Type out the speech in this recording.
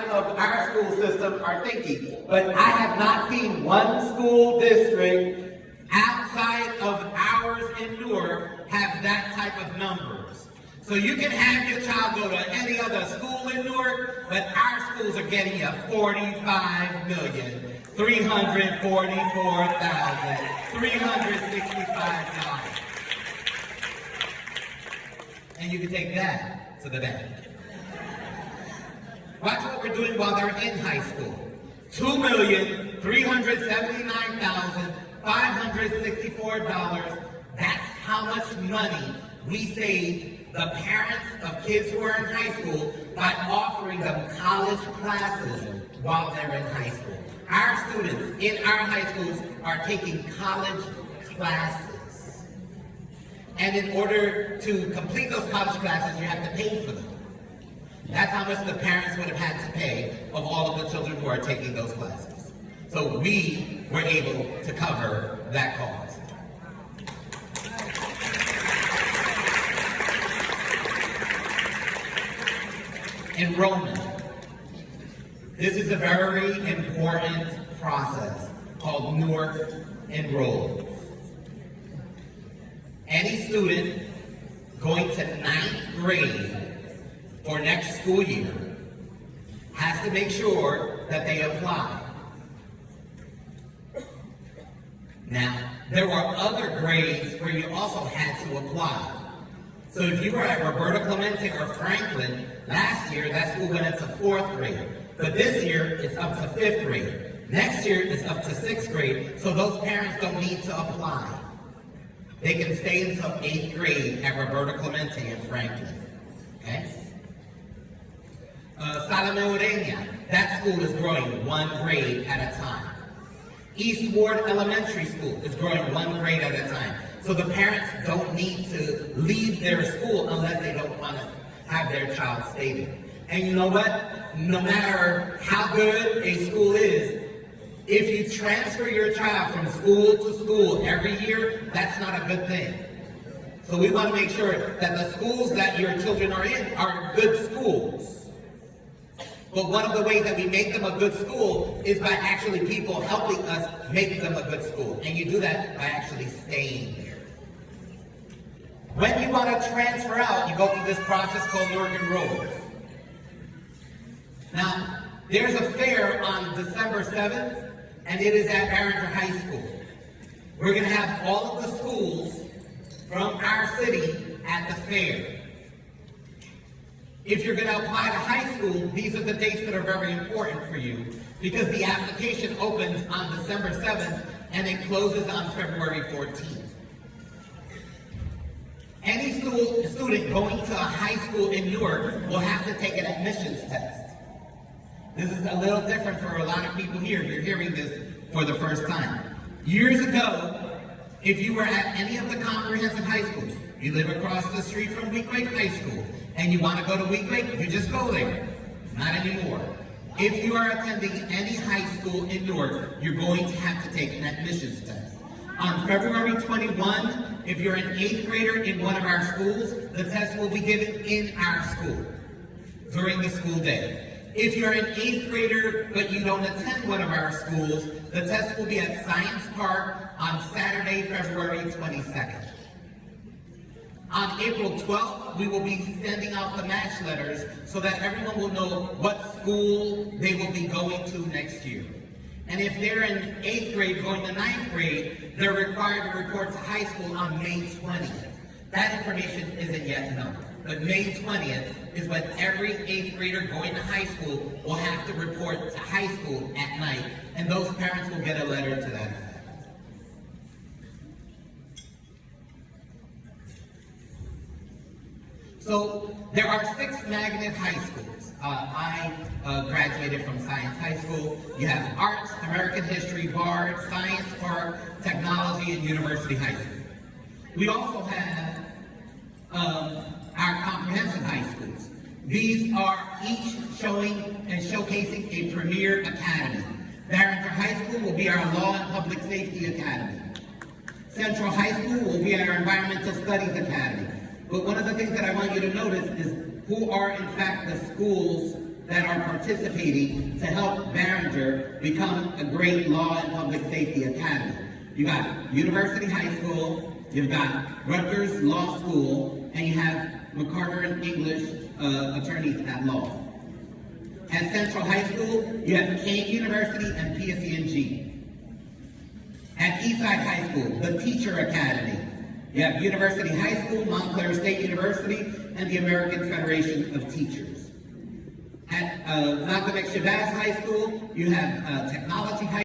of our school system are thinking. But I have not seen one school district outside of ours in Newark have that type of numbers. So you can have your child go to any other school in Newark, but our schools are getting you $45,344,365. And you can take that to the bank. Watch what we're doing while they're in high school. $2,379,564. That's how much money we save the parents of kids who are in high school by offering them college classes while they're in high school. Our students in our high schools are taking college classes. And in order to complete those college classes, you have to pay for them. That's how much the parents would have had to pay of all of the children who are taking those classes. So we were able to cover that cost. Enrollment. This is a very important process called Newark Enroll. Any student going to 9th grade for next school year has to make sure that they apply. Now, there were other grades where you also had to apply. So if you were at Roberta Clemente or Franklin, last year that school went into 4th grade. But this year, it's up to 5th grade. Next year, it's up to 6th grade, so those parents don't need to apply. They can stay until 8th grade at Roberta Clemente and Franklin. Okay? Salome Ureña, that school is growing 1 grade at a time. East Ward Elementary School is growing 1 grade at a time. So the parents don't need to leave their school unless they don't want to have their child stay there. And you know what? No matter how good a school is, if you transfer your child from school to school every year, that's not a good thing. So we want to make sure that the schools that your children are in are good schools. But one of the ways that we make them a good school is by actually people helping us make them a good school. And you do that by actually staying there. When you want to transfer out, you go through this process called Newark Enroll. Now, there's a fair on December 7th, and it is at Barringer High School. We're going to have all of the schools from our city at the fair. If you're going to apply to high school, these are the dates that are very important for you, because the application opens on December 7th and it closes on February 14th. Any student going to a high school in Newark will have to take an admissions test. This is a little different for a lot of people here. You're hearing this for the first time. Years ago, if you were at any of the comprehensive high schools, you live across the street from Weequahic High School, and you want to go to Weequahic, you just go there. Not anymore. If you are attending any high school in Newark, you're going to have to take an admissions test. On February 21, if you're an 8th grader in one of our schools, the test will be given in our school during the school day. If you're an 8th grader but you don't attend one of our schools, the test will be at Science Park on Saturday, February 22nd. On April 12th, we will be sending out the match letters so that everyone will know what school they will be going to next year. And if they're in 8th grade going to 9th grade, they're required to report to high school on May 20th. That information isn't yet known. But May 20th is when every 8th grader going to high school will have to report to high school at night, and those parents will get a letter to that effect. So there are 6 magnet high schools. I graduated from Science High School. You have Arts, American History, Bard, Science Park, Technology, and University High School. We also have our comprehensive high schools. These are each showing and showcasing a premier academy. Barringer High School will be our Law and Public Safety Academy. Central High School will be our Environmental Studies Academy. But one of the things that I want you to notice is who are in fact the schools that are participating to help Barringer become a great law and public safety academy. You got University High School, you've got Rutgers Law School, and you have McCarter and English attorneys at law. At Central High School, you have Kane University and PSENG. At Eastside High School, the Teacher Academy. You have University High School, Montclair State University, and the American Federation of Teachers. At Malcolm X Shabazz High School, you have Technology High